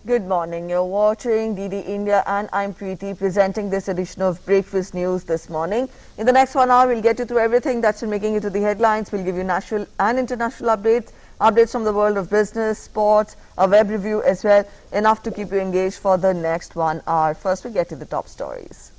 Good morning. You're watching DD India and I'm Preeti presenting this edition of Breakfast News this morning. In the next 1 hour, we'll get you through everything that's been making it to the headlines. We'll give you national and international updates from the world of business, sports, a web review as well, enough to keep you engaged for the next 1 hour. First, we get to the top stories.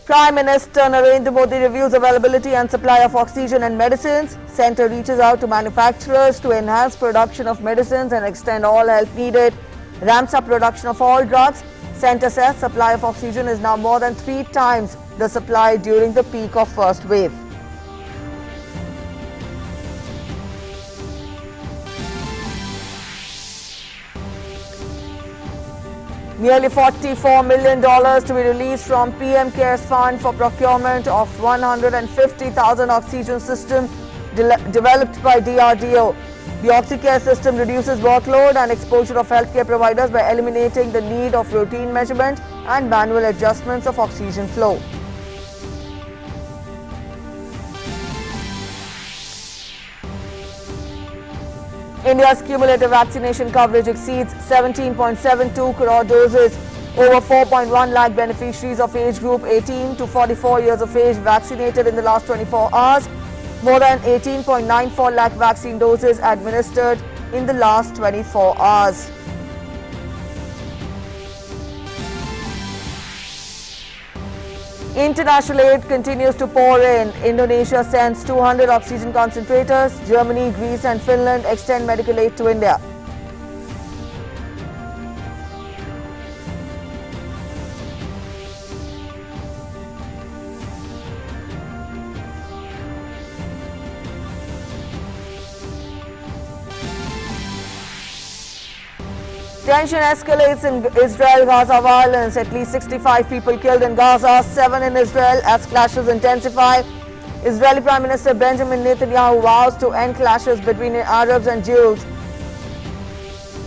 Prime Minister Narendra Modi reviews availability and supply of oxygen and medicines. Centre reaches out to manufacturers to enhance production of medicines and extend all help needed. Ramps up production of all drugs. Centre says supply of oxygen is now more than 3 times the supply during the peak of first wave. Nearly $44 million to be released from PMKs fund for procurement of 150,000 oxygen systems developed by DRDO. The Oxycare system reduces workload and exposure of healthcare providers by eliminating the need of routine measurement and manual adjustments of oxygen flow. India's cumulative vaccination coverage exceeds 17.72 crore doses. Over 4.1 lakh beneficiaries of age group 18 to 44 years of age vaccinated in the last 24 hours. More than 18.94 lakh vaccine doses administered in the last 24 hours. International aid continues to pour in. Indonesia sends 200 oxygen concentrators. Germany, Greece and Finland extend medical aid to India. Tension escalates in Israel-Gaza violence. At least 65 people killed in Gaza, 7 in Israel as clashes intensify. Israeli Prime Minister Benjamin Netanyahu vows to end clashes between Arabs and Jews.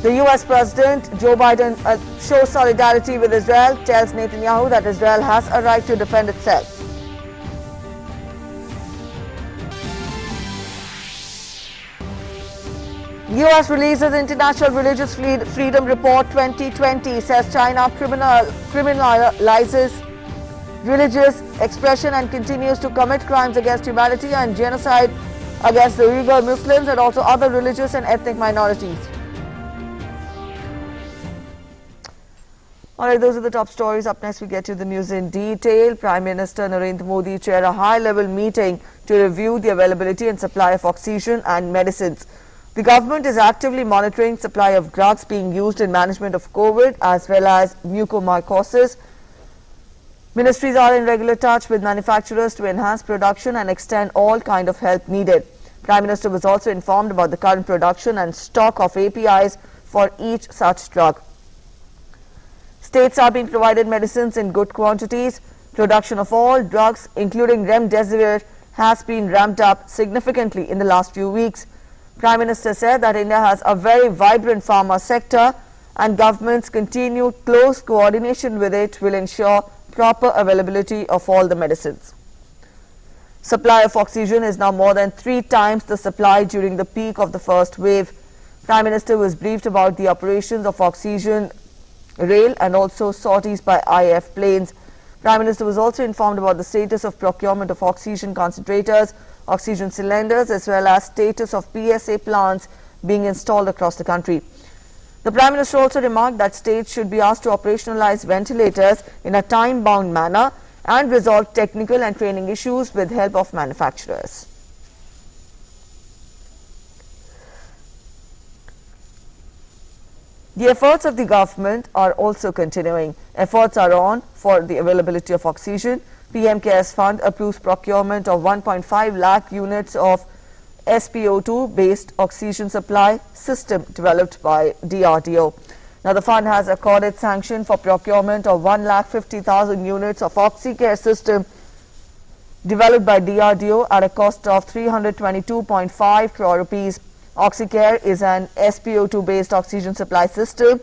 The US President Joe Biden shows solidarity with Israel, tells Netanyahu that Israel has a right to defend itself. US releases International Religious Freedom Report 2020, says China criminalizes religious expression and continues to commit crimes against humanity and genocide against the Uyghur Muslims and also other religious and ethnic minorities. Alright, those are the top stories. Up next, we get to the news in detail. Prime Minister Narendra Modi chaired a high-level meeting to review the availability and supply of oxygen and medicines. The government is actively monitoring supply of drugs being used in management of COVID as well as mucormycosis. Ministries are in regular touch with manufacturers to enhance production and extend all kind of help needed. Prime Minister was also informed about the current production and stock of APIs for each such drug. States are being provided medicines in good quantities. Production of all drugs, including remdesivir, has been ramped up significantly in the last few weeks. Prime Minister said that India has a very vibrant pharma sector and government's continued close coordination with it will ensure proper availability of all the medicines. Supply of oxygen is now more than 3 times the supply during the peak of the first wave. Prime Minister was briefed about the operations of oxygen rail and also sorties by IF planes. Prime Minister was also informed about the status of procurement of oxygen concentrators, oxygen cylinders as well as status of PSA plants being installed across the country. The Prime Minister also remarked that states should be asked to operationalize ventilators in a time-bound manner and resolve technical and training issues with help of manufacturers. The efforts of the government are also continuing. Efforts are on for the availability of oxygen. PMKs fund approves procurement of 1.5 lakh units of SpO2 based oxygen supply system developed by DRDO. Now the fund has accorded sanction for procurement of 1,50,000 units of Oxycare system developed by DRDO at a cost of 322.5 crore rupees. Oxycare is an SpO2 based oxygen supply system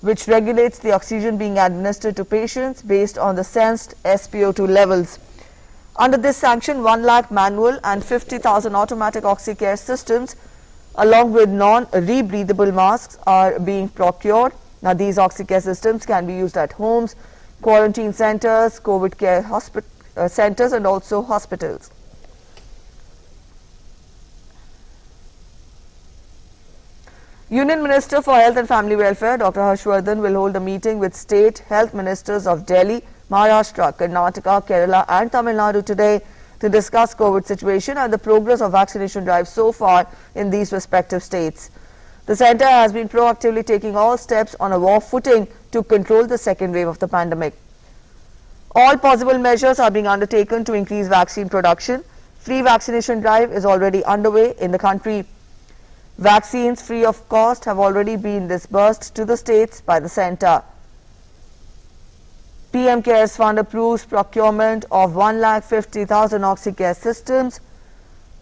which regulates the oxygen being administered to patients based on the sensed SpO2 levels. Under this sanction, 1 lakh manual and 50,000 automatic Oxycare systems along with non-rebreathable masks are being procured. Now, these Oxycare systems can be used at homes, quarantine centers, COVID care centers and also hospitals. Union Minister for Health and Family Welfare, Dr. Harshvardhan, will hold a meeting with state health ministers of Delhi, Maharashtra, Karnataka, Kerala and Tamil Nadu today to discuss COVID situation and the progress of vaccination drive so far in these respective states. The centre has been proactively taking all steps on a war footing to control the second wave of the pandemic. All possible measures are being undertaken to increase vaccine production. Free vaccination drive is already underway in the country. Vaccines free of cost have already been disbursed to the states by the centre. PMKs fund approves procurement of 1,50,000 Oxycare systems.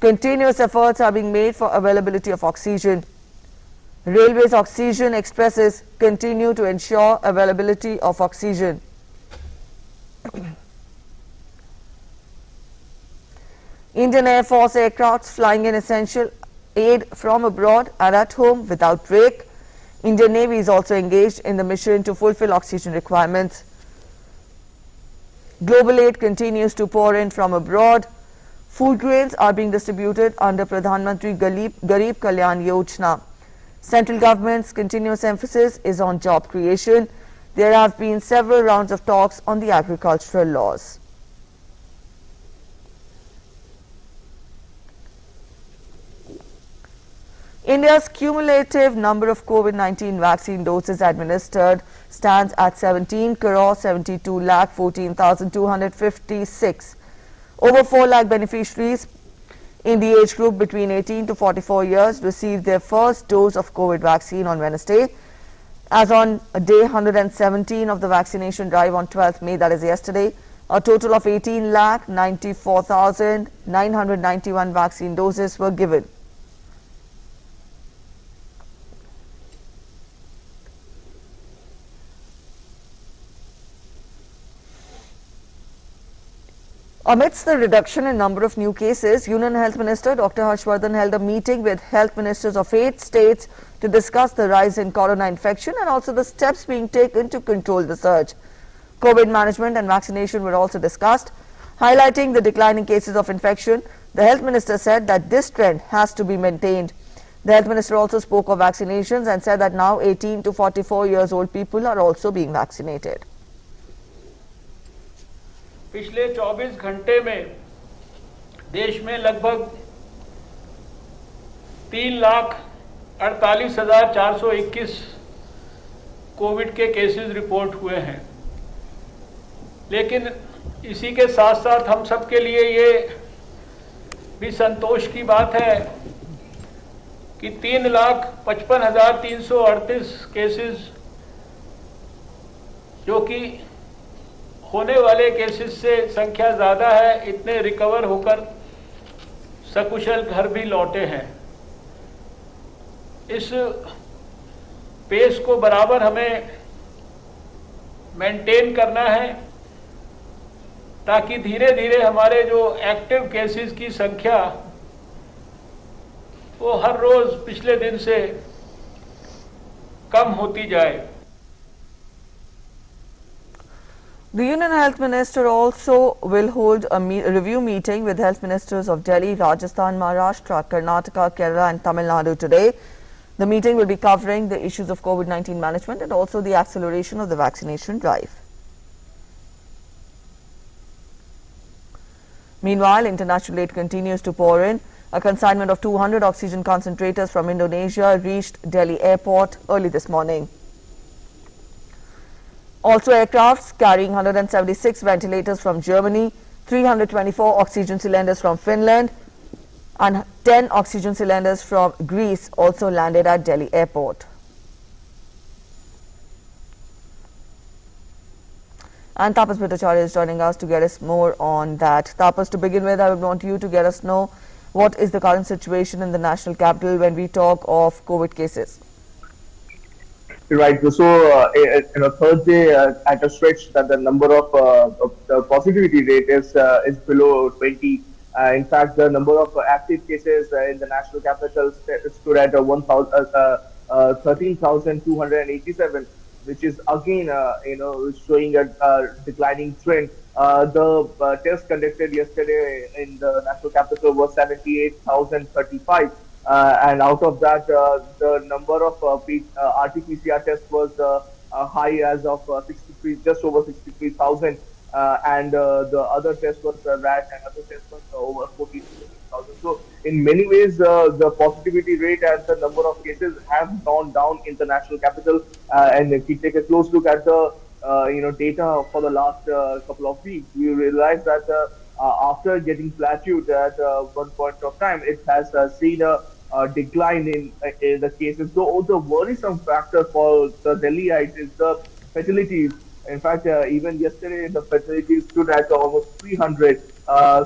Continuous efforts are being made for availability of oxygen. Railways oxygen expresses continue to ensure availability of oxygen. Indian Air Force aircrafts flying in essential aid from abroad and at home without break. Indian Navy is also engaged in the mission to fulfill oxygen requirements. Global aid continues to pour in from abroad. Food grains are being distributed under Pradhan Mantri Garib Kalyan Yojana. Central government's continuous emphasis is on job creation. There have been several rounds of talks on the agricultural laws. India's cumulative number of COVID-19 vaccine doses administered stands at 17 crore 72 lakh 14,256. Over 4 lakh beneficiaries in the age group between 18 to 44 years received their first dose of COVID vaccine on Wednesday. As on day 117 of the vaccination drive on 12th May, that is yesterday, a total of 18 lakh 94,991 vaccine doses were given. Amidst the reduction in number of new cases, Union Health Minister Dr. Harshvardhan held a meeting with health ministers of 8 states to discuss the rise in corona infection and also the steps being taken to control the surge. COVID management and vaccination were also discussed. Highlighting the declining cases of infection, the health minister said that this trend has to be maintained. The health minister also spoke of vaccinations and said that now 18 to 44 years old people are also being vaccinated. पिछले 24 घंटे में देश में लगभग 3,48,421 Covid के cases report हुए हैं। लेकिन इसी के साथ साथ हम सब के लिए ये भी संतोष की बात है कि 3,55,338 केसेस जो कि होने वाले केसेस से संख्या ज़्यादा है, इतने रिकवर होकर सकुशल घर भी लौटे हैं। इस पेस को बराबर हमें मेंटेन करना है ताकि धीरे धीरे हमारे जो एक्टिव केसेस की संख्या वो हर रोज पिछले दिन से कम होती जाए। The Union Health Minister also will hold a review meeting with health ministers of Delhi, Rajasthan, Maharashtra, Karnataka, Kerala and Tamil Nadu today. The meeting will be covering the issues of COVID-19 management and also the acceleration of the vaccination drive. Meanwhile, international aid continues to pour in. A consignment of 200 oxygen concentrators from Indonesia reached Delhi airport early this morning. Also, aircrafts carrying 176 ventilators from Germany, 324 oxygen cylinders from Finland and 10 oxygen cylinders from Greece also landed at Delhi airport. And Tapas Bhattacharya is joining us to get us more on that. Tapas, to begin with, I would want you to get us know what is the current situation in the national capital when we talk of COVID cases. Right. So, Thursday at a stretch that the number of the positivity rate is below 20 In fact, the number of active cases in the national capital stood at 13,287, which is again, showing a declining trend. The test conducted yesterday in the national capital was 78,035, and out of that, the number of RT-PCR tests was high as of 63, just over 63,000, and the other test was RAT, and other test was over 40,000. So in many ways, the positivity rate and the number of cases have gone down in the national capital. And if we take a close look at the data for the last couple of weeks, we realize that after getting plateaued at one point of time, it has seen a decline in the cases. So the worrisome factor for the Delhiites is the fatalities. In fact, even yesterday, the fatalities stood at almost 300.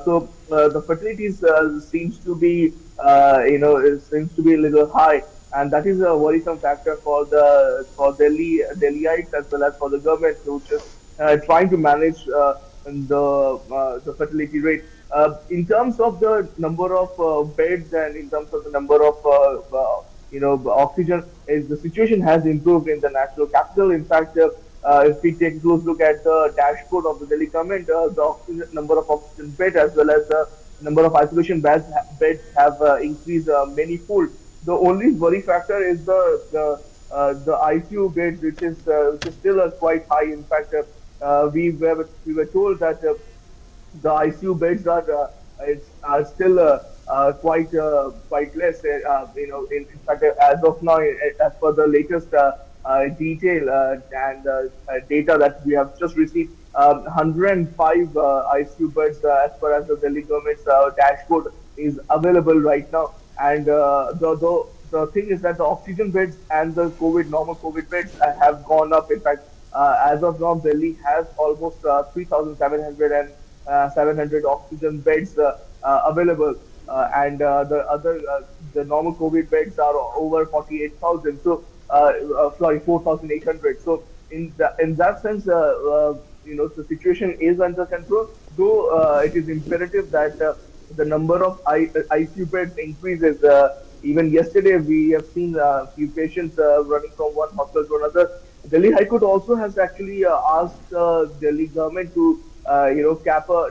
So the fatalities seems to be, it seems to be a little high, and that is a worrisome factor for Delhiites as well as for the government, which is trying to manage the fatality rate. In terms of the number of beds and in terms of the number of oxygen, the situation has improved in the national capital. In fact, if we take a close look at the dashboard of the Delhi government, the number of oxygen beds as well as the number of isolation beds have increased many-fold. The only worry factor is the ICU beds, which is still quite high. In fact, we were told that the ICU beds are still quite less. In fact, as of now, as per the latest detail and data that we have just received, 105 ICU beds as far as the Delhi government's dashboard is available right now. And the thing is that the oxygen beds and the normal COVID beds have gone up. In fact, as of now, Delhi has almost 3,700 and 700 oxygen beds available, and the normal COVID beds are over 48,000. So, 4,800. So, in that sense, the situation is under control. Though it is imperative that the number of ICU beds increases. Even yesterday, we have seen a few patients running from one hospital to another. Delhi High Court also has actually asked Delhi government to,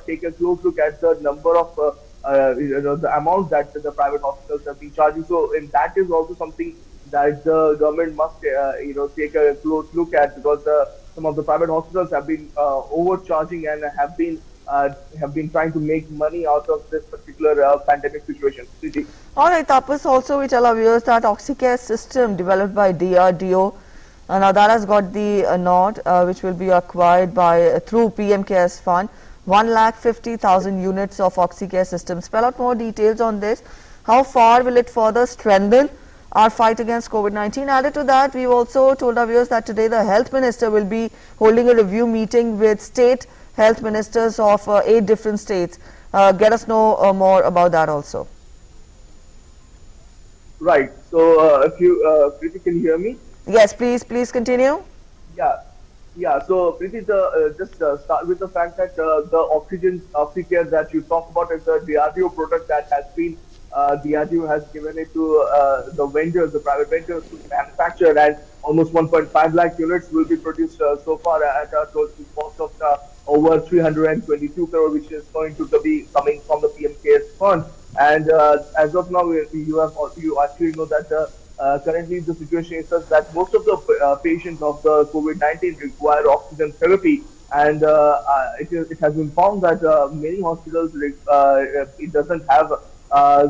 take a close look at the number of, the amount that the private hospitals have been charging. So, and that is also something that the government must, take a close look at, because some of the private hospitals have been overcharging and have been trying to make money out of this particular pandemic situation. All right, Tapas, also we tell our viewers that Oxycare system developed by DRDO, now that has got the nod, which will be acquired through PMKs fund, 1,50,000 units of Oxycare system. Spell out more details on this. How far will it further strengthen our fight against COVID-19? Added to that, we've also told our viewers that today the health minister will be holding a review meeting with state health ministers of 8 different states. Get us know more about that also. Right. So, if you, Preeti, can you hear me? Yes, please continue. Yeah. So, Preeti, just start with the fact that the Oxycare that you talk about is a DRDO product that has been, DRDO has given it to the vendors, the private vendors to manufacture, and almost 1.5 lakh units will be produced so far at a total cost of over 322 crore, which is going to be coming from the PMKs fund. And as of now, you actually know that currently the situation is such that most of the patients of the COVID-19 require oxygen therapy, and it has been found that many hospitals it doesn't have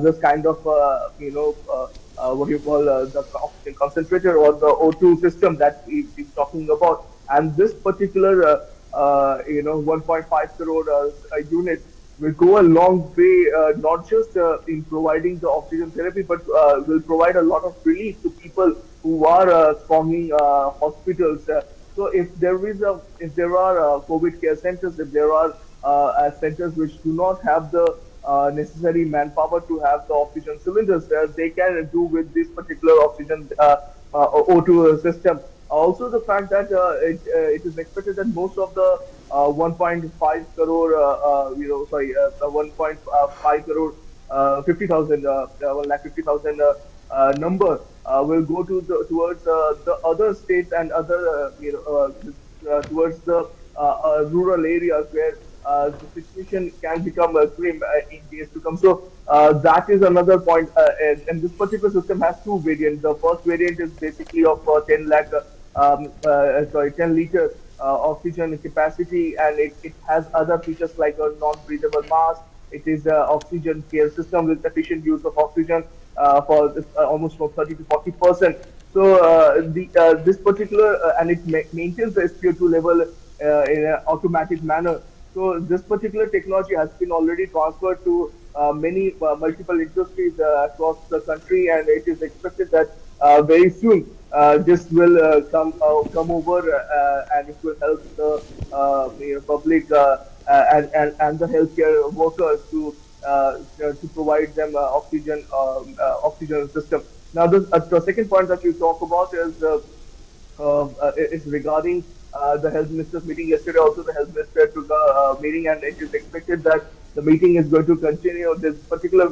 this kind of what you call the oxygen concentrator or the O2 system that we're talking about. And this particular 1.5 crore unit will go a long way, not just in providing the oxygen therapy, but will provide a lot of relief to people who are storming hospitals. So if there are COVID care centers, if there are centers which do not have the necessary manpower to have the oxygen cylinders, they can do with this particular oxygen O2 system. Also, the fact that it is expected that most of the 1.5 crore, 1.5 crore, 50,000, 1,50,000 number will go towards the other states and other, towards the rural areas where the situation can become grim in days to come. So that is another point. And this particular system has two variants. The first variant is basically of 10 lakh, 10 liter oxygen capacity, and it has other features like a non-breathable mask. It is an oxygen care system with efficient use of oxygen for almost from 30 to 40%. So this particular and it maintains the SpO2 level in an automatic manner. So this particular technology has been already transferred to many multiple industries across the country, and it is expected that very soon this will come over, and it will help the public and the healthcare workers to provide them oxygen system. Now, the second point that you talk about is regarding the health minister's meeting yesterday. Also, the health minister took a meeting, and it is expected that the meeting is going to continue. This particular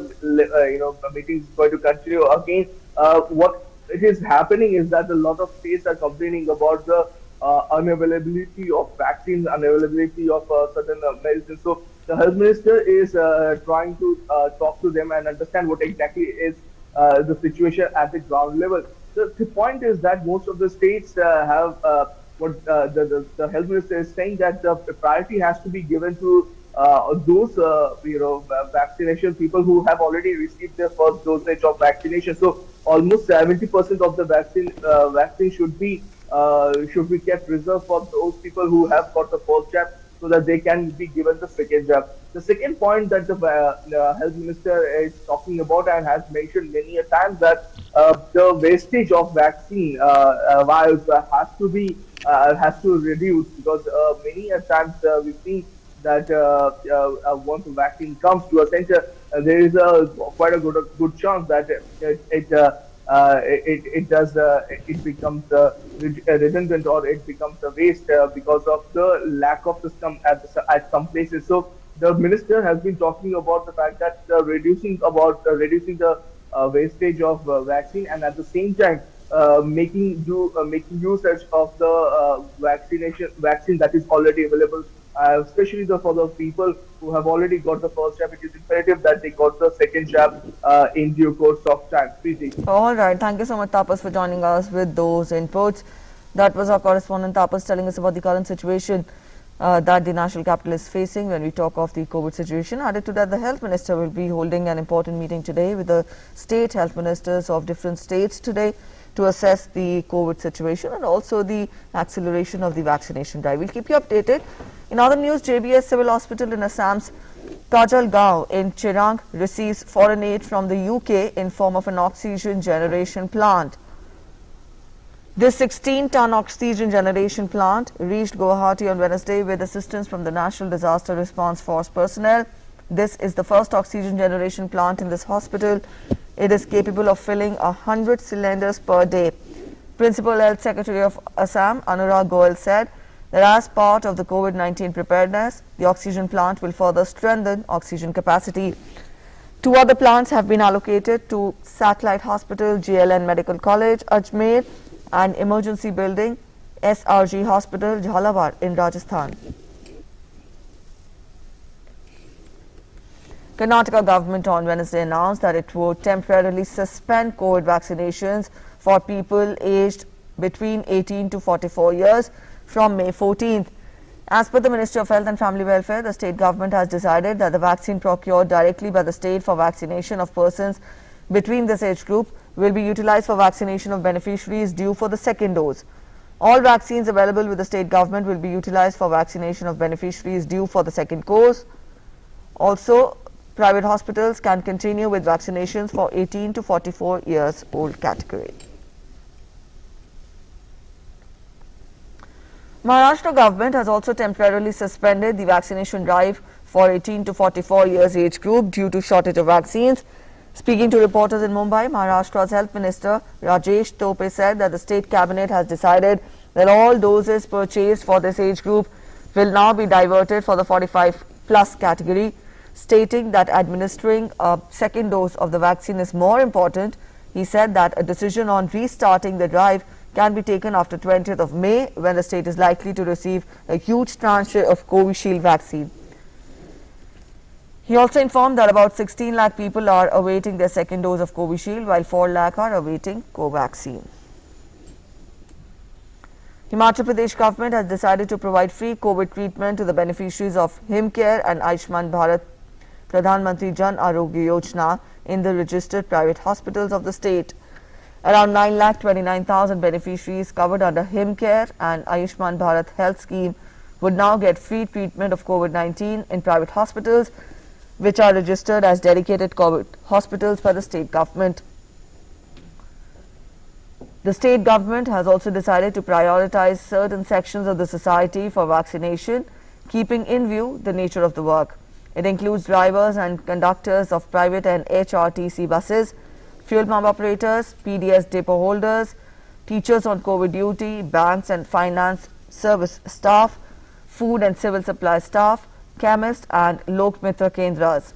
meeting is going to continue again. What it is happening is that a lot of states are complaining about the unavailability of vaccines, unavailability of certain medicines. So the health minister is trying to talk to them and understand what exactly is the situation at the ground level. The point is that most of the states have what the health minister is saying, that the priority has to be given to those vaccination people who have already received their first dosage of vaccination. So almost 70% of the vaccine should be kept reserved for those people who have got the first jab, so that they can be given the second jab. The second point that the health minister is talking about and has mentioned many a time, that the wastage of vaccine vials has to reduce, because many a times we see that once a vaccine comes to a center, there is quite a good chance that it becomes redundant, or it becomes a waste because of the lack of system at some places. So the minister has been talking about the fact that reducing the wastage of vaccine, and at the same time making usage of the vaccine that is already available, especially for the people who have already got the first jab. It is imperative that they got the second jab in due course of time. Preeti. All right. Thank you so much, Tapas, for joining us with those inputs. That was our correspondent, Tapas, telling us about the current situation that the national capital is facing when we talk of the COVID situation. Added to that, the health minister will be holding an important meeting today with the state health ministers of different states today to assess the COVID situation and also the acceleration of the vaccination drive. We'll keep you updated. In other news, JBS Civil Hospital in Assam's Kajalgaon in Chirang receives foreign aid from the UK in form of an oxygen generation plant. This 16-ton oxygen generation plant reached Guwahati on Wednesday with assistance from the National Disaster Response Force personnel. This is the first oxygen generation plant in this hospital. It is capable of filling 100 cylinders per day. Principal Health Secretary of Assam, Anurag Goel, said that as part of the COVID-19 preparedness, the oxygen plant will further strengthen oxygen capacity. 2 other plants have been allocated to Satellite Hospital, GLN Medical College, Ajmer, and Emergency Building, SRG Hospital, Jhalawar in Rajasthan. Karnataka government on Wednesday announced that it would temporarily suspend COVID vaccinations for people aged between 18 to 44 years from May 14th. As per the Ministry of Health and Family Welfare, the state government has decided that the vaccine procured directly by the state for vaccination of persons between this age group will be utilized for vaccination of beneficiaries due for the second dose. All vaccines available with the state government will be utilized for vaccination of beneficiaries due for the second course. Also, private hospitals can continue with vaccinations for 18 to 44 years old category. Maharashtra government has also temporarily suspended the vaccination drive for 18 to 44 years age group due to shortage of vaccines. Speaking to reporters in Mumbai, Maharashtra's Health Minister Rajesh Tope said that the state cabinet has decided that all doses purchased for this age group will now be diverted for the 45 plus category, stating that administering a second dose of the vaccine is more important. He said that a decision on restarting the drive can be taken after 20th of May, when the state is likely to receive a huge tranche of Covishield vaccine. He also informed that about 16 lakh people are awaiting their second dose of Covishield, while 4 lakh are awaiting Covaxin. Himachal Pradesh government has decided to provide free COVID treatment to the beneficiaries of PMKs and Ayushman Bharat Pradhan Mantri Jan Arogya Yojana in the registered private hospitals of the state. Around 9,29,000 beneficiaries covered under PMKs and Ayushman Bharat Health Scheme would now get free treatment of COVID-19 in private hospitals, which are registered as dedicated COVID hospitals by the state government. The state government has also decided to prioritize certain sections of the society for vaccination, keeping in view the nature of the work. It includes drivers and conductors of private and HRTC buses, fuel pump operators, PDS depot holders, teachers on COVID duty, banks and finance service staff, food and civil supply staff, chemists and Lok Mitra Kendras.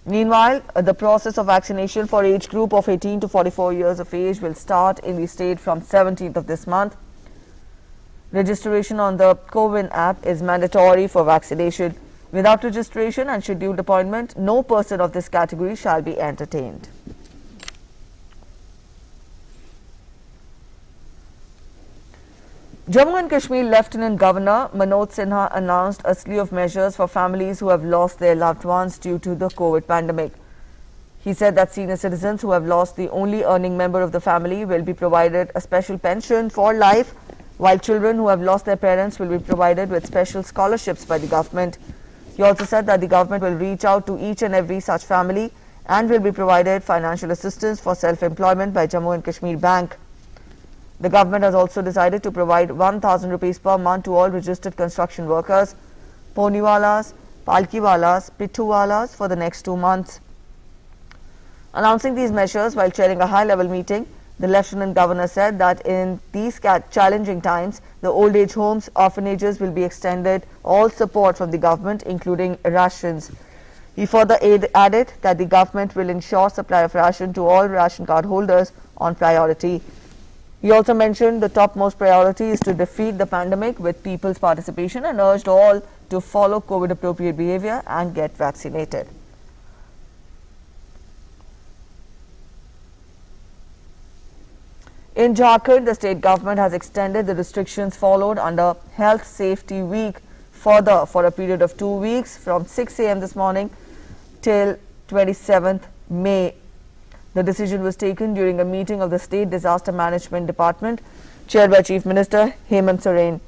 Meanwhile, the process of vaccination for age group of 18 to 44 years of age will start in the state from 17th of this month. Registration on the CoWIN app is mandatory for vaccination. Without registration and scheduled appointment, no person of this category shall be entertained. Jammu and Kashmir Lieutenant Governor Manoj Sinha announced a slew of measures for families who have lost their loved ones due to the COVID pandemic. He said that senior citizens who have lost the only earning member of the family will be provided a special pension for life, while children who have lost their parents will be provided with special scholarships by the government. He also said that the government will reach out to each and every such family and will be provided financial assistance for self-employment by Jammu and Kashmir Bank. The government has also decided to provide 1,000 rupees per month to all registered construction workers, poniwalas, palkiwalas, pithuwalas for the next 2 months. Announcing these measures while chairing a high-level meeting, the Lieutenant Governor said that in these challenging times, the old age homes, orphanages will be extended all support from the government, including rations. He further added that the government will ensure supply of ration to all ration card holders on priority. He also mentioned the topmost priority is to defeat the pandemic with people's participation and urged all to follow COVID-appropriate behavior and get vaccinated. In Jharkhand, the state government has extended the restrictions followed under Health Safety Week further for a period of 2 weeks from 6 a.m. this morning till 27th May. The decision was taken during a meeting of the State Disaster Management Department, chaired by Chief Minister Hemant Soren.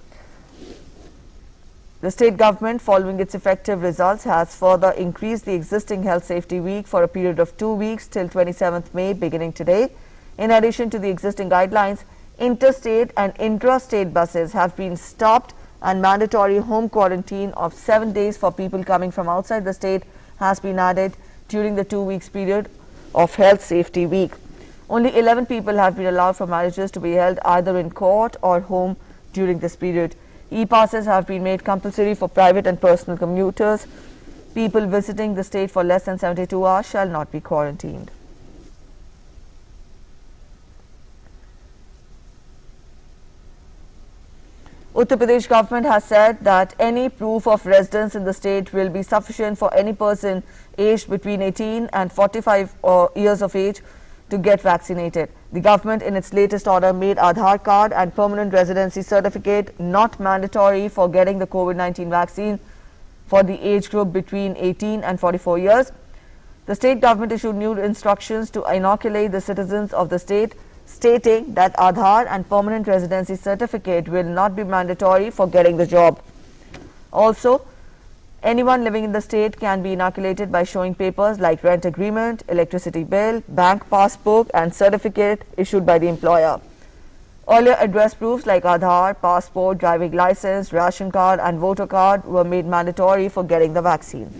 The state government, following its effective results, has further increased the existing Health Safety Week for a period of 2 weeks till 27th May, beginning today. In addition to the existing guidelines, interstate and intrastate buses have been stopped and mandatory home quarantine of 7 days for people coming from outside the state has been added during the 2 weeks period of Health Safety Week. Only 11 people have been allowed for marriages to be held either in court or home during this period. E-passes have been made compulsory for private and personal commuters. People visiting the state for less than 72 hours shall not be quarantined. Uttar Pradesh government has said that any proof of residence in the state will be sufficient for any person aged between 18 and 45 years of age to get vaccinated. The government in its latest order made aadhaar card and permanent residency certificate not mandatory for getting the COVID-19 vaccine for the age group between 18 and 44 years. The state government issued new instructions to inoculate the citizens of the state, stating that aadhaar and permanent residency certificate will not be mandatory for getting the job. Also, anyone living in the state can be inoculated by showing papers like rent agreement, electricity bill, bank passbook and certificate issued by the employer. Earlier address proofs like aadhaar, passport, driving license, ration card and voter card were made mandatory for getting the vaccine.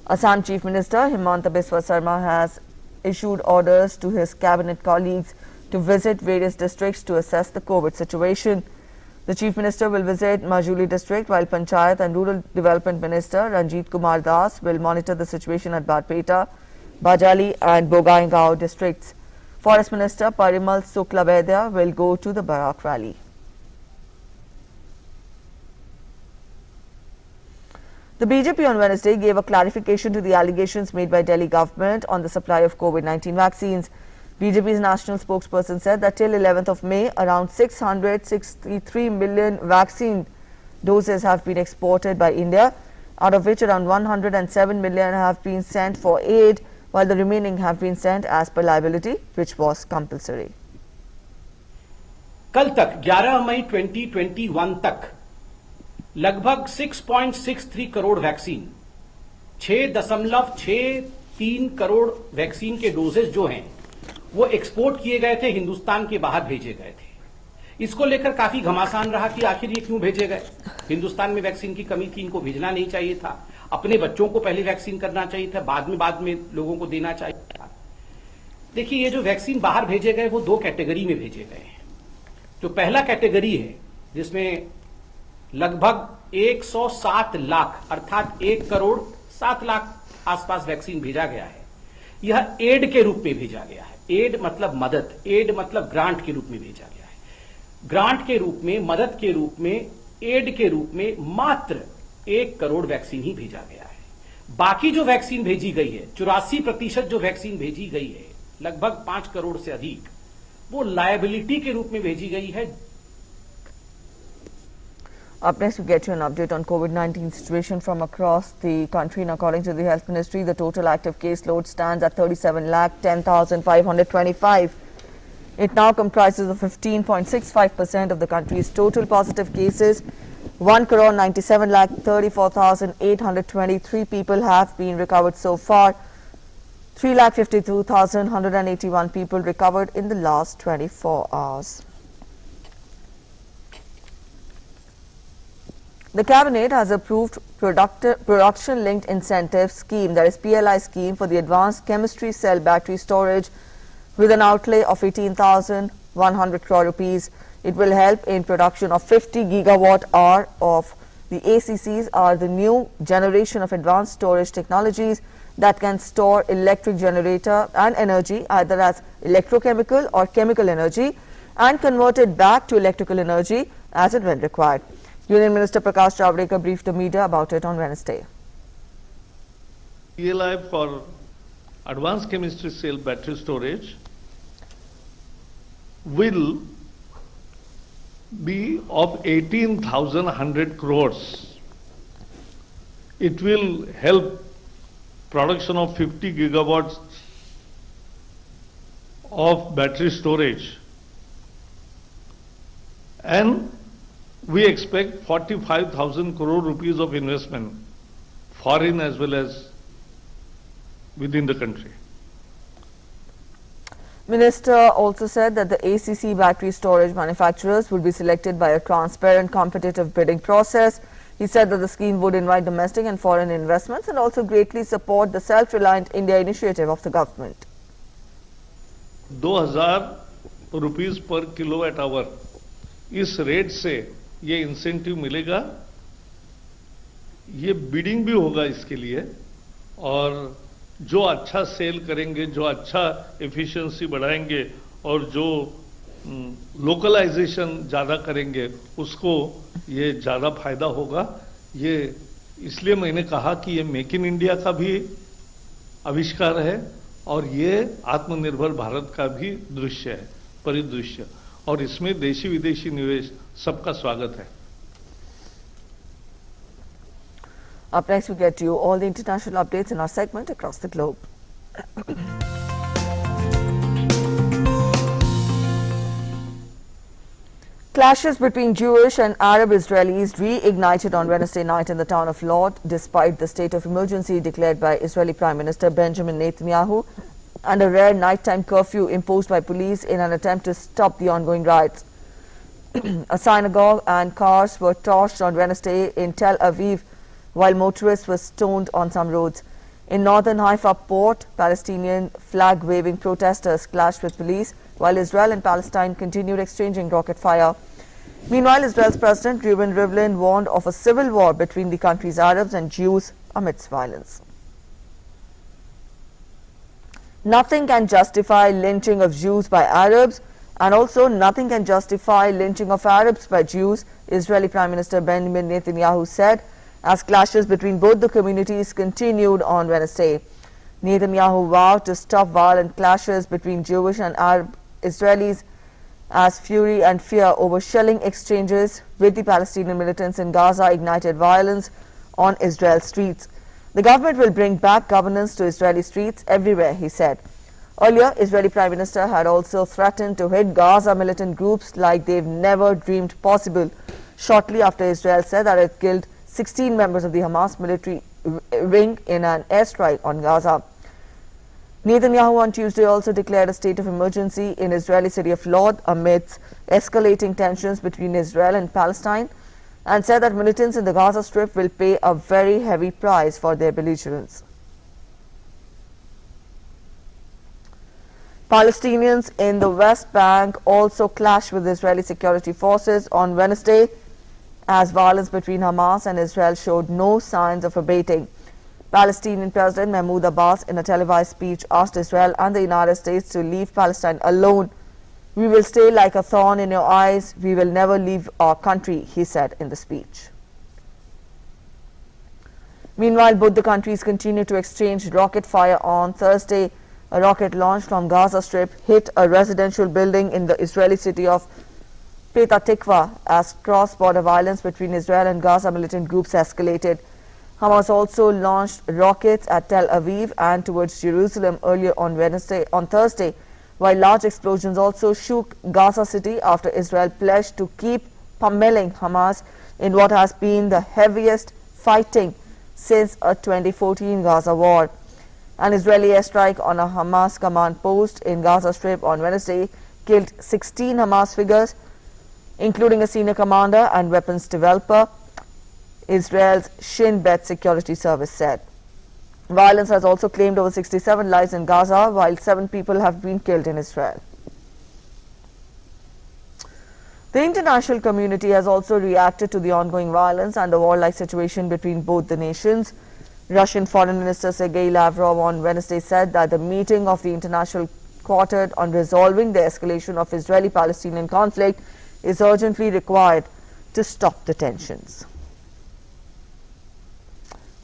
Assam Chief Minister Himanta Biswa Sarma has issued orders to his cabinet colleagues to visit various districts to assess the COVID situation. The Chief Minister will visit Majuli district, while Panchayat and Rural Development Minister Ranjit Kumar Das will monitor the situation at Barpeta, Bajali and Bogaingao districts. Forest Minister Parimal Suklavedya will go to the Barak rally. The BJP on Wednesday gave a clarification to the allegations made by Delhi government on the supply of COVID-19 vaccines. BJP's national spokesperson said that till 11th of May, around 663 million vaccine doses have been exported by India, out of which around 107 million have been sent for aid, while the remaining have been sent as per liability, which was compulsory. कल तक 11 मई 2021 तक लगभग 6.63 crore vaccine 6.63 crore vaccine के doses जो हैं वो export किए गए थे, हिंदुस्तान के बाहर भेजे गए थे। इसको लेकर काफी घमासान रहा कि आखिर ये क्यों भेजे गए। हिंदुस्तान में वैक्सीन की कमी थी, इनको भेजना नहीं चाहिए था, अपने बच्चों को पहले वैक्सीन करना चाहिए था, बाद में लोगों को देना चाहिए था। देखिए, ये जो वैक्सीन बाहर भेजे गए वो दो कैटेगरी में भेजे गए हैं। जो पहला कैटेगरी है जिसमें लगभग 107 लाख अर्थात 1 करोड़ 7 लाख आसपास वैक्सीन भेजा गया है, यह एड के रूप में भेजा गया है। एड मतलब मदद, एड मतलब ग्रांट के रूप में भेजा गया है। ग्रांट के रूप में, मदद के रूप में, एड के रूप में मात्र 1 करोड़ वैक्सीन ही भेजा गया है। बाकी जो वैक्सीन भेजी गई है, 84% जो वैक्सीन भेजी गई है, लगभग 5 करोड़ से अधिक, वो लायबिलिटी के रूप में भेजी गई है। Up next, we get you an update on COVID-19 situation from across the country. And according to the Health Ministry, the total active caseload stands at 37,10,525. It now comprises of 15.65% of the country's total positive cases. 1,97,34,823 people have been recovered so far. 3,52,181 people recovered in the last 24 hours. The Cabinet has approved production-linked incentive scheme, that is PLI scheme, for the advanced chemistry cell battery storage with an outlay of 18,100 crore rupees. It will help in production of 50 gigawatt hour of the ACCs, are the new generation of advanced storage technologies that can store electric generator and energy either as electrochemical or chemical energy and convert it back to electrical energy as and when required. Union Minister Prakash Javadekar briefed the media about it on Wednesday. PLI for advanced chemistry cell battery storage will be of 18,100 crores. It will help production of 50 gigawatts of battery storage, and we expect 45,000 crore rupees of investment, foreign as well as within the country. Minister also said that the ACC battery storage manufacturers would be selected by a transparent, competitive bidding process. He said that the scheme would invite domestic and foreign investments and also greatly support the self-reliant India initiative of the government. 2,000 rupees per kilowatt hour इस rate से ये incentive मिलेगा, ये bidding भी होगा इसके लिए, और जो अच्छा सेल करेंगे, जो अच्छा एफिशिएंसी बढ़ाएंगे और जो लोकलाइजेशन ज़्यादा करेंगे उसको ये ज़्यादा फायदा होगा। ये इसलिए मैंने कहा कि ये मेक इन इंडिया का भी आविष्कार है और ये आत्मनिर्भर भारत का भी दृश्य है, परिदृश्य, और इसमें देशी विदेशी निवेश सबका स्वागत है। Up next, we get to you all the international updates in our segment Across the Globe. Clashes between Jewish and Arab Israelis reignited on Wednesday night in the town of Lod, despite the state of emergency declared by Israeli Prime Minister Benjamin Netanyahu and a rare nighttime curfew imposed by police in an attempt to stop the ongoing riots. A synagogue and cars were torched on Wednesday in Tel Aviv, while motorists were stoned on some roads. In northern Haifa port, Palestinian flag-waving protesters clashed with police, while Israel and Palestine continued exchanging rocket fire. Meanwhile, Israel's President Reuven Rivlin warned of a civil war between the country's Arabs and Jews amidst violence. Nothing can justify lynching of Jews by Arabs, and also nothing can justify lynching of Arabs by Jews, Israeli Prime Minister Benjamin Netanyahu said, as clashes between both the communities continued on Wednesday. Netanyahu vowed to stop violent clashes between Jewish and Arab Israelis as fury and fear over shelling exchanges with the Palestinian militants in Gaza ignited violence on Israel's streets. The government will bring back governance to Israeli streets everywhere, he said. Earlier, Israeli Prime Minister had also threatened to hit Gaza militant groups like they've never dreamed possible, shortly after Israel said that it killed 16 members of the Hamas military wing in an airstrike on Gaza. Netanyahu on Tuesday also declared a state of emergency in Israeli city of Lod amidst escalating tensions between Israel and Palestine, and said that militants in the Gaza Strip will pay a very heavy price for their belligerence. Palestinians in the West Bank also clashed with Israeli security forces on Wednesday as violence between Hamas and Israel showed no signs of abating. Palestinian President Mahmoud Abbas, in a televised speech, asked Israel and the United States to leave Palestine alone. "We will stay like a thorn in your eyes. We will never leave our country," he said in the speech. Meanwhile, both the countries continue to exchange rocket fire on Thursday. A rocket launched from Gaza Strip hit a residential building in the Israeli city of Petah Tikva as cross-border violence between Israel and Gaza militant groups escalated. Hamas also launched rockets at Tel Aviv and towards Jerusalem earlier on Thursday, while large explosions also shook Gaza City after Israel pledged to keep pummeling Hamas in what has been the heaviest fighting since a 2014 Gaza war. An Israeli airstrike on a Hamas command post in Gaza Strip on Wednesday killed 16 Hamas figures, including a senior commander and weapons developer, Israel's Shin Bet security service said. Violence has also claimed over 67 lives in Gaza, while 7 people have been killed in Israel. The international community has also reacted to the ongoing violence and the warlike situation between both the nations. Russian Foreign Minister Sergey Lavrov on Wednesday said that the meeting of the International Quartet on resolving the escalation of Israeli-Palestinian conflict is urgently required to stop the tensions.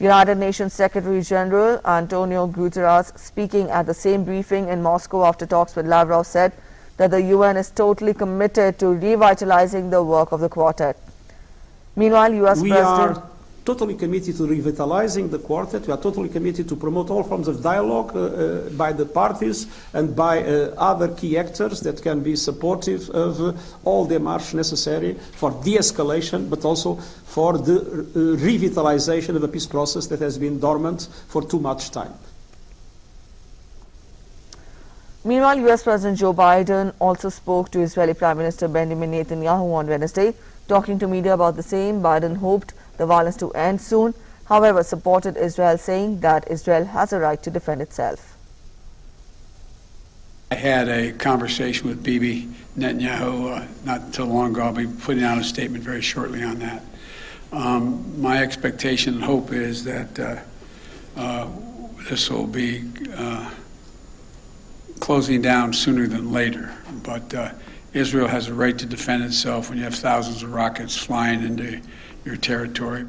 United Nations Secretary General Antony Gutteres, speaking at the same briefing in Moscow after talks with Lavrov, said that the UN is totally committed to revitalizing the work of the Quartet. Meanwhile, US President... totally committed to revitalizing the Quartet. We are totally committed to promote all forms of dialogue by the parties and by other key actors that can be supportive of all démarches necessary for de-escalation, but also for the revitalization of a peace process that has been dormant for too much time. Meanwhile, US President Joe Biden also spoke to Israeli Prime Minister Benjamin Netanyahu on Wednesday. Talking to media about the same, Biden hoped the violence to end soon, however supported Israel, saying that Israel has a right to defend itself. I had a conversation with Bibi Netanyahu not too long ago. I'll be putting out a statement very shortly on that. My expectation and hope is that this will be closing down sooner than later. But Israel has a right to defend itself when you have thousands of rockets flying into your territory.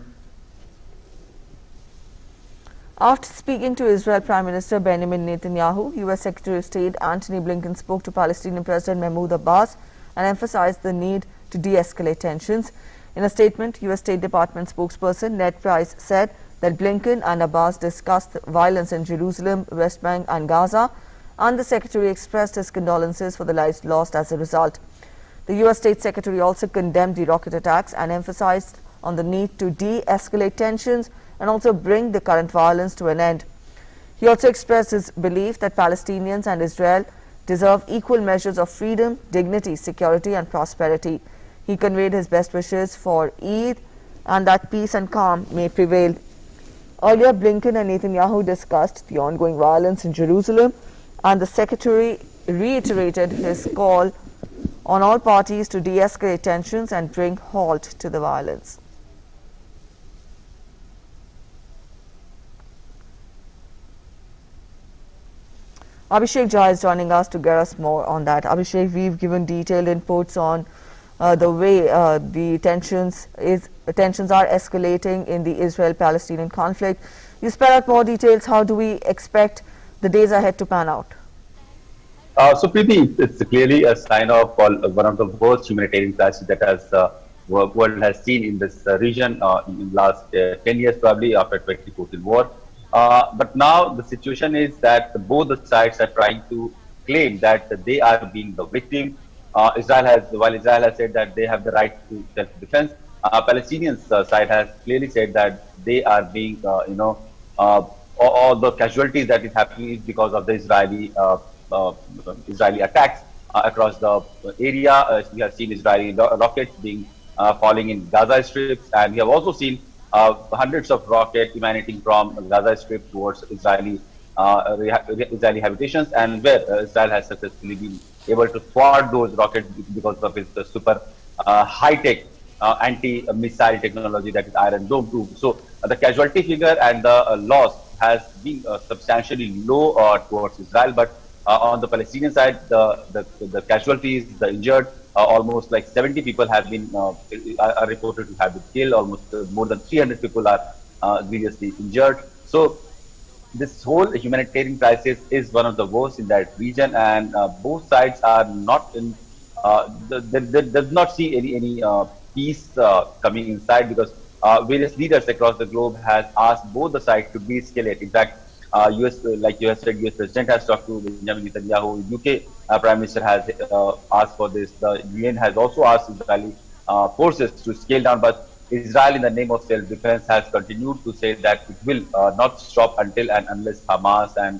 After speaking to Israel Prime Minister Benjamin Netanyahu, US Secretary of State Antony Blinken spoke to Palestinian President Mahmoud Abbas and emphasized the need to de-escalate tensions. In a statement, US State Department spokesperson Ned Price said that Blinken and Abbas discussed violence in Jerusalem, West Bank and Gaza, and the Secretary expressed his condolences for the lives lost as a result. The US State Secretary also condemned the rocket attacks and emphasized on the need to de-escalate tensions and also bring the current violence to an end. He also expressed his belief that Palestinians and Israel deserve equal measures of freedom, dignity, security and prosperity. He conveyed his best wishes for Eid and that peace and calm may prevail. Earlier, Blinken and Netanyahu discussed the ongoing violence in Jerusalem, and the secretary reiterated his call on all parties to de-escalate tensions and bring halt to the violence. Abhishek Jha is joining us to get us more on that. Abhishek, we've given detailed inputs on the way the tensions are escalating in the Israel-Palestinian conflict. You spell out more details. How do we expect the days ahead to pan out? So, Preeti, it's clearly a sign of one of the worst humanitarian crises that the world has seen in this region in the last 10 years, probably after 2014 war. But now the situation is that both the sides are trying to claim that they are being the victim. While Israel has said that they have the right to self-defense, Palestinian side has clearly said that they are being, all the casualties that is happening is because of the Israeli attacks across the area. We have seen Israeli rockets being falling in Gaza strips, and we have also seen hundreds of rockets emanating from Gaza Strip towards Israeli habitations, and where Israel has successfully been able to thwart those rockets because of its super high-tech anti-missile technology, that is Iron Dome 2. So the casualty figure and the loss has been substantially low towards Israel, but on the Palestinian side, the casualties, the injured, almost like 70 people have been are reported to have been killed. Almost more than 300 people are seriously injured. So this whole humanitarian crisis is one of the worst in that region, and both sides are not in. Does not see any peace coming inside, because various leaders across the globe has asked both the sides to de-escalate. In fact, US, like you have said, US President has talked to Benjamin Netanyahu. UK Prime Minister has asked for this. The UN has also asked Israeli forces to scale down, but Israel, in the name of self-defense, has continued to say that it will not stop until and unless Hamas and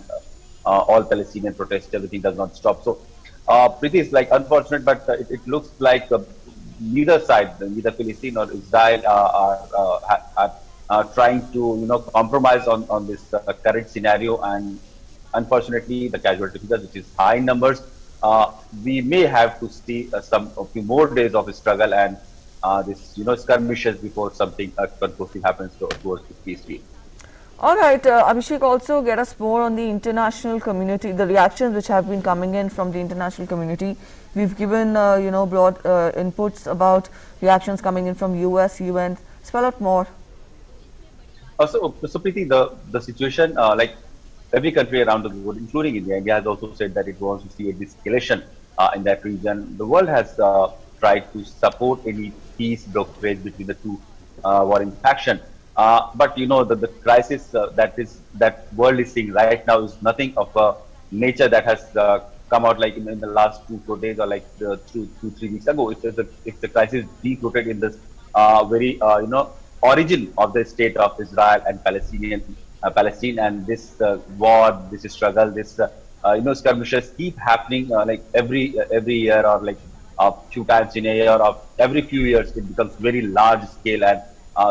all Palestinian protests, everything does not stop. So, Preeti, is like unfortunate, but it looks like neither side, neither Palestine or Israel, are trying to compromise on this current scenario, and unfortunately the casualty figures, which is high in numbers, we may have to see a few more days of struggle and this skirmishes before something conclusive happens towards the peace deal. All right, Abhishek, also get us more on the international community, the reactions which have been coming in from the international community. We've given broad inputs about reactions coming in from US, UN. Spell out more. So Preeti, the situation, like every country around the world, including India has also said that it wants to see a de-escalation in that region. The world has tried to support any peace brokerage between the two warring factions. But the crisis that world is seeing right now is nothing of a nature that has come out like in the last 2-4 days or like 2-3 weeks ago. It's a crisis deep-rooted in this very origin of the state of Israel and Palestine, and this war, this struggle, this skirmishes keep happening like every year, or like a few times in a year, or every few years. It becomes very large scale, and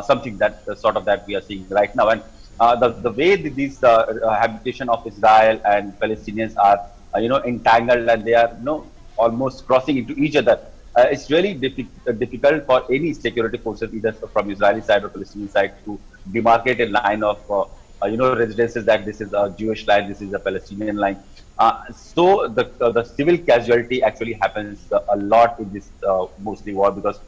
something that sort of that we are seeing right now. And the way these habitation of Israel and Palestinians are entangled, and they are almost crossing into each other. It's really difficult for any security forces, either from Israeli side or Palestinian side, to demarcate a line of residences that this is a Jewish line, this is a Palestinian line. So the civil casualty actually happens a lot in this mostly war, because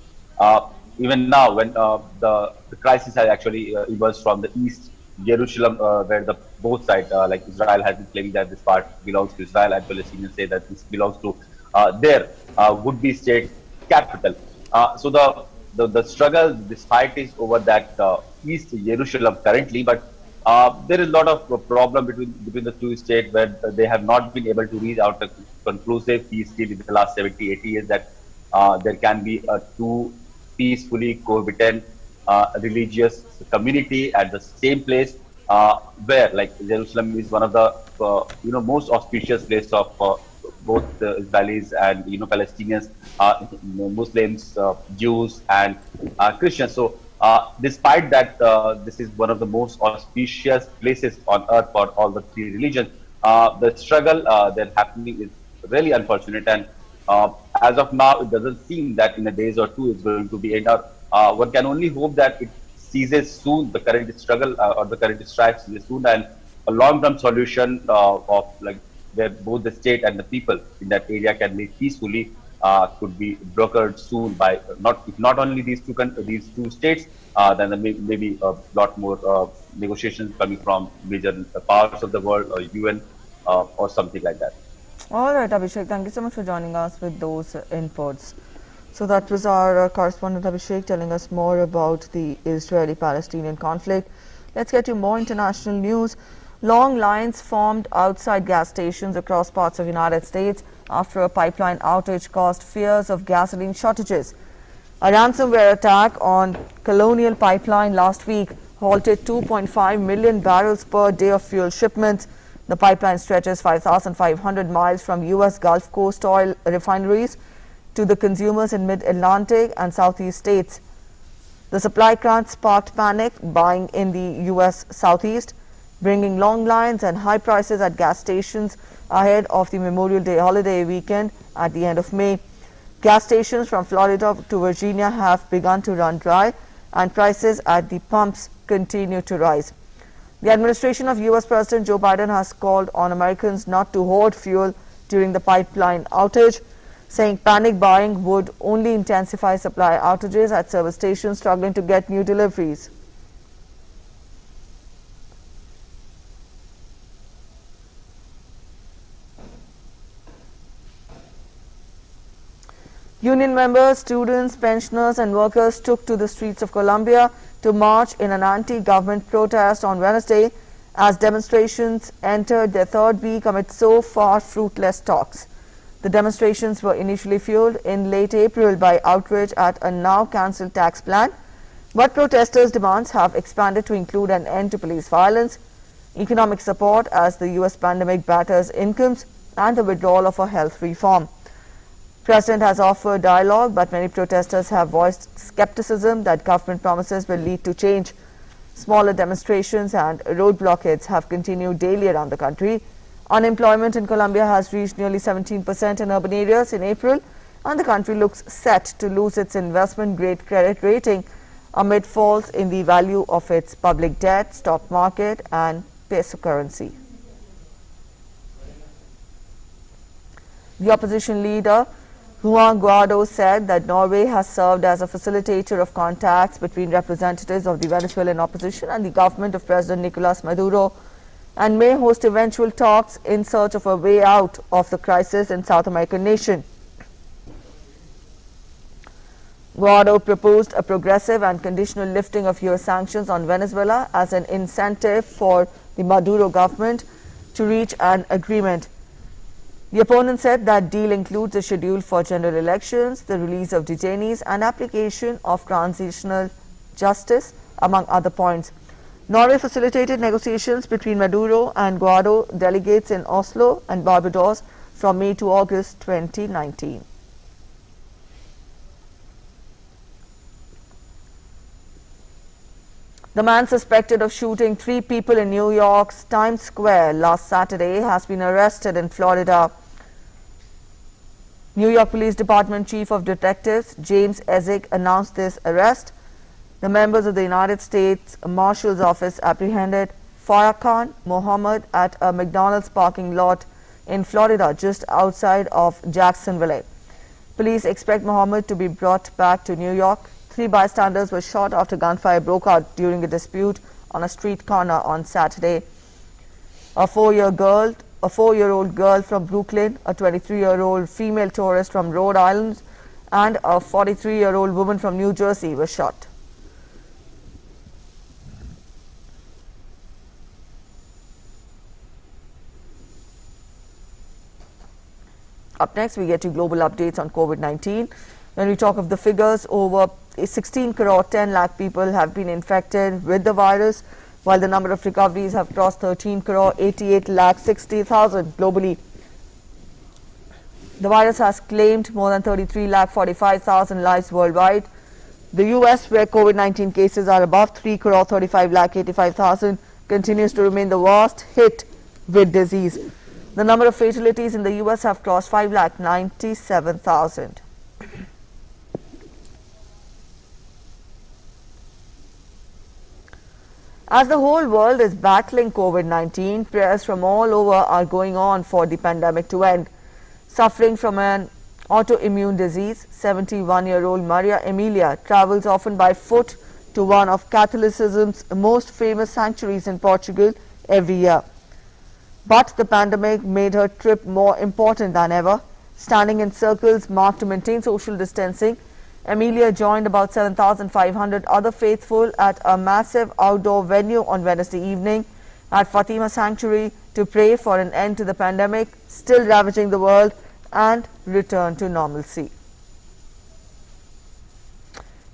even now when the crisis has actually emerged from the East Jerusalem, where the both sides, like Israel has been claiming that this part belongs to Israel, and Palestinians say that this belongs to their would-be state capital. So the struggle, this fight is over that East Jerusalem currently, but there is a lot of problem between the two states, where they have not been able to reach out a conclusive peace deal in the last 70-80 years, that there can be a two peacefully cohabitant religious community at the same place, where like Jerusalem is one of the most auspicious place of both Israelis and Palestinians, Muslims, Jews, and Christians. So Despite that, this is one of the most auspicious places on earth for all the three religions. The struggle that's happening is really unfortunate, and as of now, it doesn't seem that in a days or two it's going to be end up. One can only hope that it ceases soon, the current struggle or the current strife ceases soon, and a long-term solution of like where both the state and the people in that area can live peacefully could be brokered soon by not only these two states, then maybe a lot more negotiations coming from major parts of the world or UN or something like that. All right, Abhishek, thank you so much for joining us with those inputs. So that was our correspondent Abhishek telling us more about the Israeli-Palestinian conflict. Let's get to more international news. Long lines formed outside gas stations across parts of the United States after a pipeline outage caused fears of gasoline shortages. A ransomware attack on Colonial Pipeline last week halted 2.5 million barrels per day of fuel shipments. The pipeline stretches 5,500 miles from U.S. Gulf Coast oil refineries to the consumers in mid-Atlantic and southeast states. The supply crunch sparked panic buying in the U.S. southeast, bringing long lines and high prices at gas stations ahead of the Memorial Day holiday weekend at the end of May. Gas stations from Florida to Virginia have begun to run dry, and prices at the pumps continue to rise. The administration of U.S. President Joe Biden has called on Americans not to hoard fuel during the pipeline outage, saying panic buying would only intensify supply outages at service stations struggling to get new deliveries. Union members, students, pensioners and workers took to the streets of Colombia to march in an anti-government protest on Wednesday as demonstrations entered their third week amid so far fruitless talks. The demonstrations were initially fueled in late April by outrage at a now-cancelled tax plan, but protesters' demands have expanded to include an end to police violence, economic support as the U.S. pandemic batters incomes, and the withdrawal of a health reform. President has offered dialogue, but many protesters have voiced skepticism that government promises will lead to change. Smaller demonstrations and road blockades have continued daily around the country. Unemployment in Colombia has reached nearly 17% in urban areas in April, and the country looks set to lose its investment-grade credit rating amid falls in the value of its public debt, stock market and peso currency. The opposition leader Juan Guaido said that Norway has served as a facilitator of contacts between representatives of the Venezuelan opposition and the government of President Nicolas Maduro, and may host eventual talks in search of a way out of the crisis in South American nation. Guaido proposed a progressive and conditional lifting of U.S. sanctions on Venezuela as an incentive for the Maduro government to reach an agreement. The opponent said that deal includes a schedule for general elections, the release of detainees and application of transitional justice, among other points. Norway facilitated negotiations between Maduro and Guaido delegates in Oslo and Barbados from May to August 2019. The man suspected of shooting 3 people in New York's Times Square last Saturday has been arrested in Florida. New York Police Department Chief of Detectives James Ezek announced this arrest. The members of the United States Marshal's Office apprehended Farrakhan Mohammed at a McDonald's parking lot in Florida just outside of Jacksonville. Police expect Mohammed to be brought back to New York. 3 bystanders were shot after gunfire broke out during a dispute on a street corner on Saturday. A 4-year-old girl from Brooklyn, a 23-year-old female tourist from Rhode Island, and a 43-year-old woman from New Jersey were shot. Up next, we get to global updates on COVID-19. When we talk of the figures, over 16 crore 10 lakh people have been infected with the virus, while the number of recoveries have crossed 13 crore 88 lakh 60,000 globally. The virus has claimed more than 33 lakh 45,000 lives worldwide. The US, where COVID-19 cases are above 3 crore 35 lakh 85,000, continues to remain the worst hit with disease. The number of fatalities in the US have crossed 5 lakh 97,000. As the whole world is battling COVID-19, prayers from all over are going on for the pandemic to end. Suffering from an autoimmune disease, 71-year-old Maria Emilia travels often by foot to one of Catholicism's most famous sanctuaries in Portugal every year. But the pandemic made her trip more important than ever. Standing in circles marked to maintain social distancing, Emilia joined about 7,500 other faithful at a massive outdoor venue on Wednesday evening at Fatima Sanctuary to pray for an end to the pandemic still ravaging the world and return to normalcy.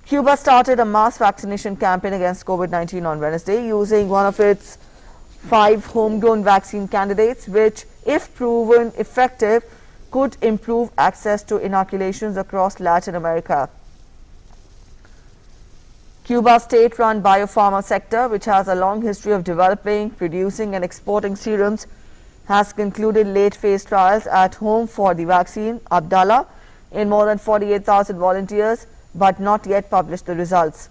Cuba started a mass vaccination campaign against COVID-19 on Wednesday using one of its 5 homegrown vaccine candidates, which, if proven effective, could improve access to inoculations across Latin America. Cuba's state-run biopharma sector, which has a long history of developing, producing and exporting serums, has concluded late-phase trials at home for the vaccine Abdala in more than 48,000 volunteers, but not yet published the results.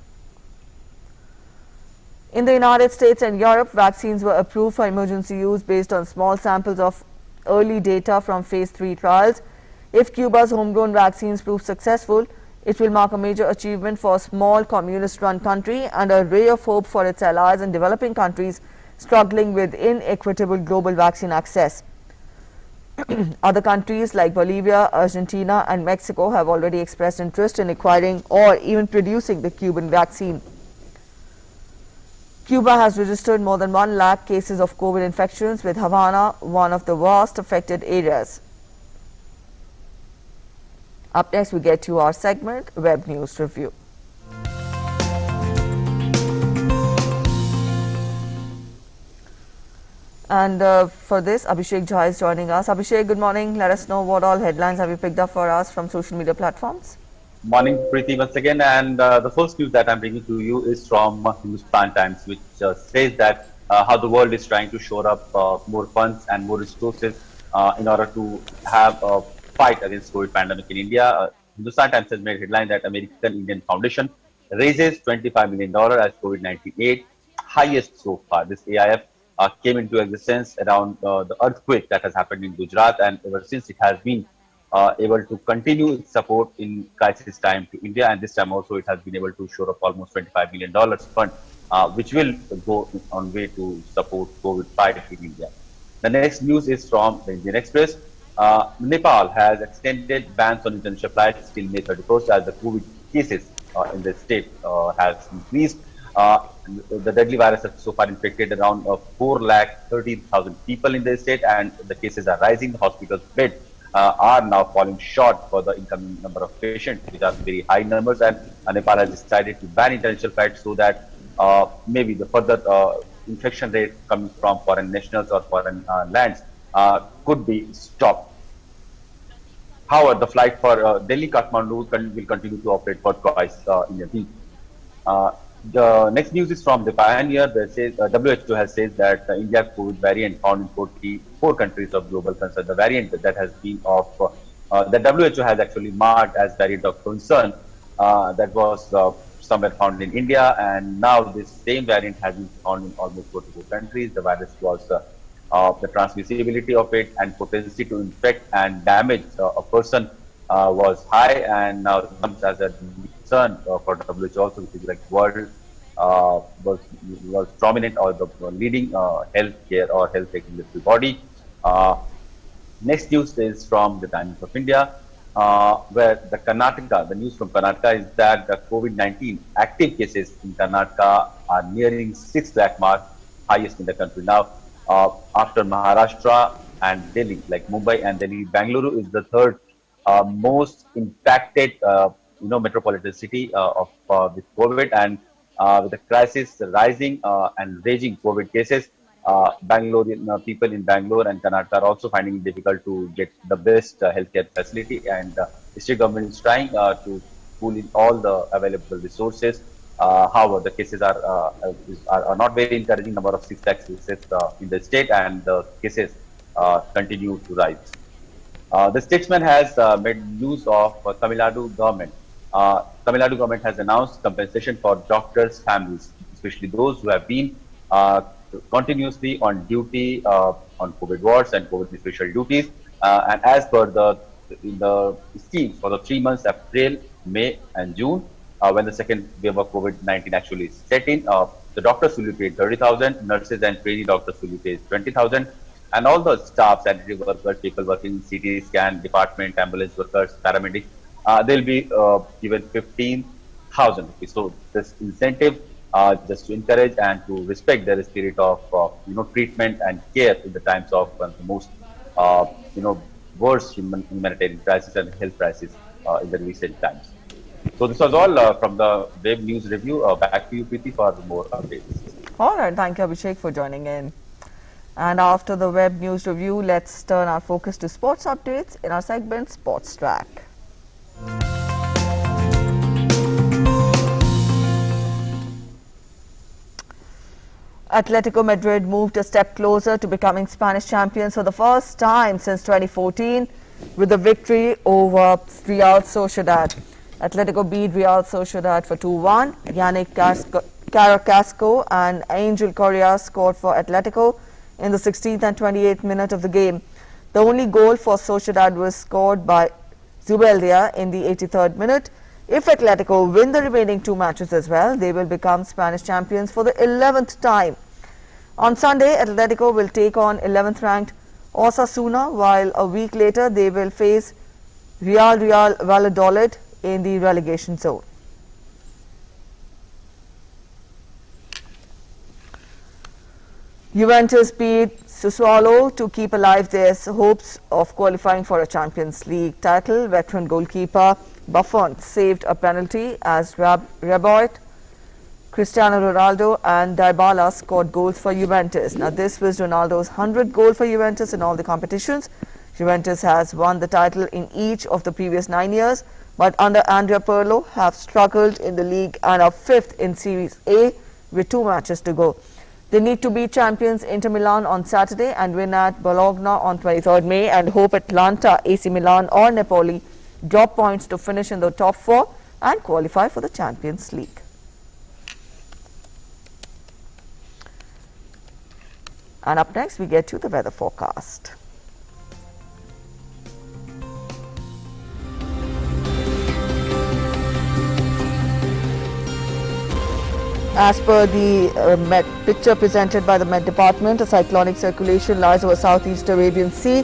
In the United States and Europe, vaccines were approved for emergency use based on small samples of early data from phase 3 trials. If Cuba's homegrown vaccines prove successful, it will mark a major achievement for a small communist-run country and a ray of hope for its allies in developing countries struggling with inequitable global vaccine access. Other countries like Bolivia, Argentina and Mexico have already expressed interest in acquiring or even producing the Cuban vaccine. Cuba has registered more than 1 lakh cases of COVID infections, with Havana one of the worst affected areas. Up next, we get to our segment, Web News Review. And for this, Abhishek Jha is joining us. Abhishek, good morning. Let us know what all headlines have you picked up for us from social media platforms. Morning, Preeti, once again. And the first news that I'm bringing to you is from Hindustan Times, which says that how the world is trying to shore up more funds and more resources in order to have a fight against COVID pandemic in India. Hindustan Times has made headline that American Indian Foundation raises $25 million as COVID-19 aid, highest so far. This AIF came into existence around the earthquake that has happened in Gujarat, and ever since it has been able to continue its support in crisis time to India, and this time also it has been able to shore up almost $25 million fund, which will go on way to support COVID fight in India. The next news is from the Indian Express. Nepal has extended bans on international flights till May 31st as the COVID cases in the state has increased. The deadly virus has so far infected around 4,30,000 people in the state, and the cases are rising. The hospital's beds are now falling short for the incoming number of patients, which are very high numbers, and Nepal has decided to ban international flights so that maybe the further infection rate coming from foreign nationals or foreign lands could be stopped. However, the flight for Delhi-Kathmandu will continue to operate for twice in a week. The next news is from the Pioneer. That says WHO has said that the India COVID variant found in 44 countries of global concern. The variant that has been of the WHO has actually marked as variant of concern that was somewhere found in India, and now this same variant has been found in almost 44 countries. The virus was the transmissibility of it and potency to infect and damage a person was high, and now comes as a concern for WHO also, which is like world was prominent or the leading healthcare or health tech industry body. Next news is from the Times of India, where the news from Karnataka is that the COVID-19 active cases in Karnataka are nearing 6 lakh mark, highest in the country now. After Maharashtra and Delhi, like Mumbai and Delhi, Bangalore is the third most impacted, metropolitan city with COVID, and with the crisis rising and raging COVID cases, people in Bangalore and Karnataka are also finding it difficult to get the best healthcare facility, and the state government is trying to pooling all the available resources. However, the cases are not very encouraging. Number of 6 lakh cases in the state, and the cases continue to rise. The statesman has made use of Tamil Nadu government. Tamil Nadu government has announced compensation for doctors' families, especially those who have been continuously on duty on COVID wards and COVID special duties. And as per the schemes for the 3 months, April, May, and June, when the second wave of COVID-19 actually set in, the doctors will be paid 30,000, nurses and trainee doctors will be paid 20,000, and all the staff, sanitary workers, people working in CT scan department, ambulance workers, paramedics, they'll be given 15,000 rupees. So this incentive just to encourage and to respect their spirit of treatment and care in the times of the most worst humanitarian crisis and health crisis in the recent times. So this was all from the Web News Review. Back to you, Preeti, for more updates. All right, thank you, Abhishek, for joining in. And after the Web News Review, let's turn our focus to sports updates in our segment Sports Track. Atletico Madrid moved a step closer to becoming Spanish champions for the first time since 2014 with a victory over Real Sociedad. Atletico beat Real Sociedad for 2-1. Yannick Carrasco and Angel Correa scored for Atletico in the 16th and 28th minute of the game. The only goal for Sociedad was scored by Zubeldia in the 83rd minute. If Atletico win the remaining 2 matches as well, they will become Spanish champions for the 11th time. On Sunday, Atletico will take on 11th ranked Osasuna, while a week later they will face Real Valladolid in the relegation zone. Juventus beat Sassuolo to keep alive their hopes of qualifying for a Champions League title. Veteran goalkeeper Buffon saved a penalty as Rabiot, Cristiano Ronaldo and Dybala scored goals for Juventus. Now this was Ronaldo's 100th goal for Juventus in all the competitions. Juventus has won the title in each of the previous 9 years, but under Andrea Pirlo have struggled in the league and are 5th in Series A with 2 matches to go. They need to beat champions Inter Milan on Saturday and win at Bologna on 23rd May and hope Atlanta, AC Milan or Napoli drop points to finish in the top 4 and qualify for the Champions League. And up next, we get to the weather forecast. As per the picture presented by the Met Department, a cyclonic circulation lies over Southeast Arabian Sea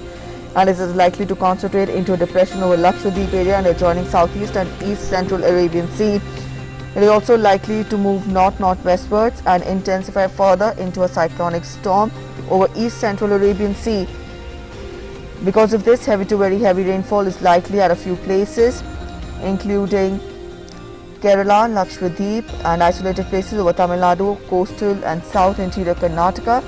and is likely to concentrate into a depression over Lakshadweep area and adjoining Southeast and East Central Arabian Sea. It is also likely to move north-northwestwards and intensify further into a cyclonic storm over East Central Arabian Sea. Because of this, heavy to very heavy rainfall is likely at a few places, including Kerala, Lakshadweep and isolated places over Tamil Nadu, coastal and south interior Karnataka.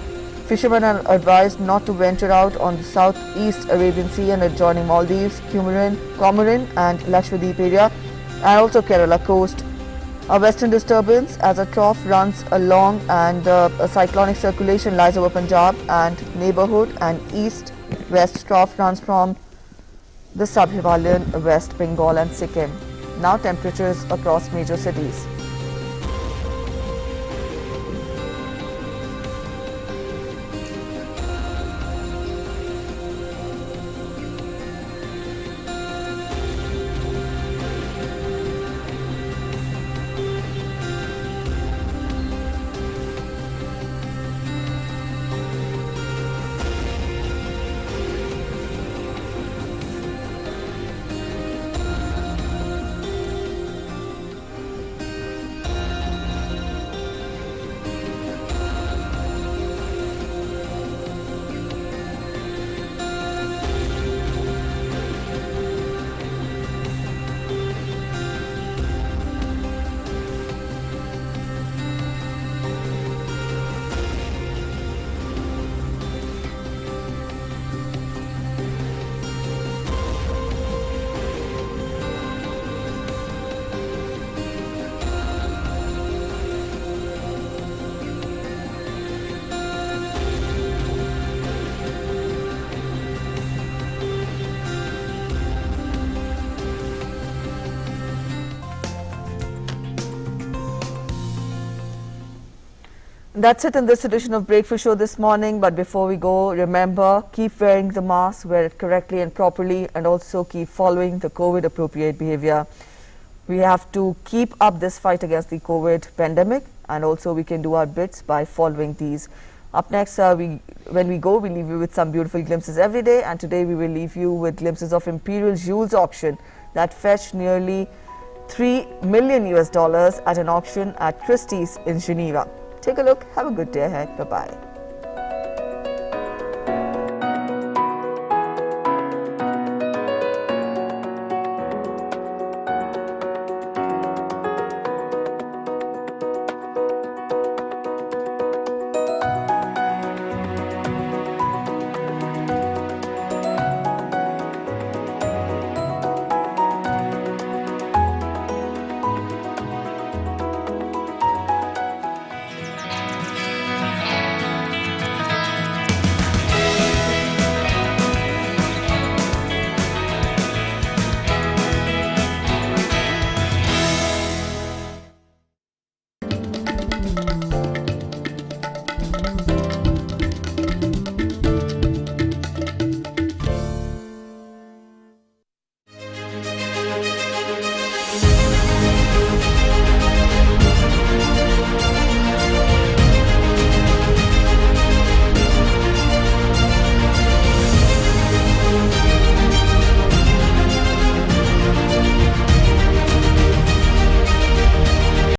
Fishermen are advised not to venture out on the southeast Arabian Sea and adjoining Maldives, Comorin and Lakshadweep area and also Kerala coast. A western disturbance as a trough runs along and a cyclonic circulation lies over Punjab and neighbourhood, and east-west trough runs from the sub-Himalayan West Bengal and Sikkim. Now temperatures across major cities. That's it in this edition of Breakfast Show this morning. But before we go, remember, keep wearing the mask, wear it correctly and properly, and also keep following the COVID appropriate behavior. We have to keep up this fight against the COVID pandemic, and also we can do our bits by following these. Up next, when we go, we leave you with some beautiful glimpses every day, and today we will leave you with glimpses of Imperial Jewels auction that fetched nearly $3 million at an auction at Christie's in Geneva. Take a look. Have a good day ahead. Bye-bye.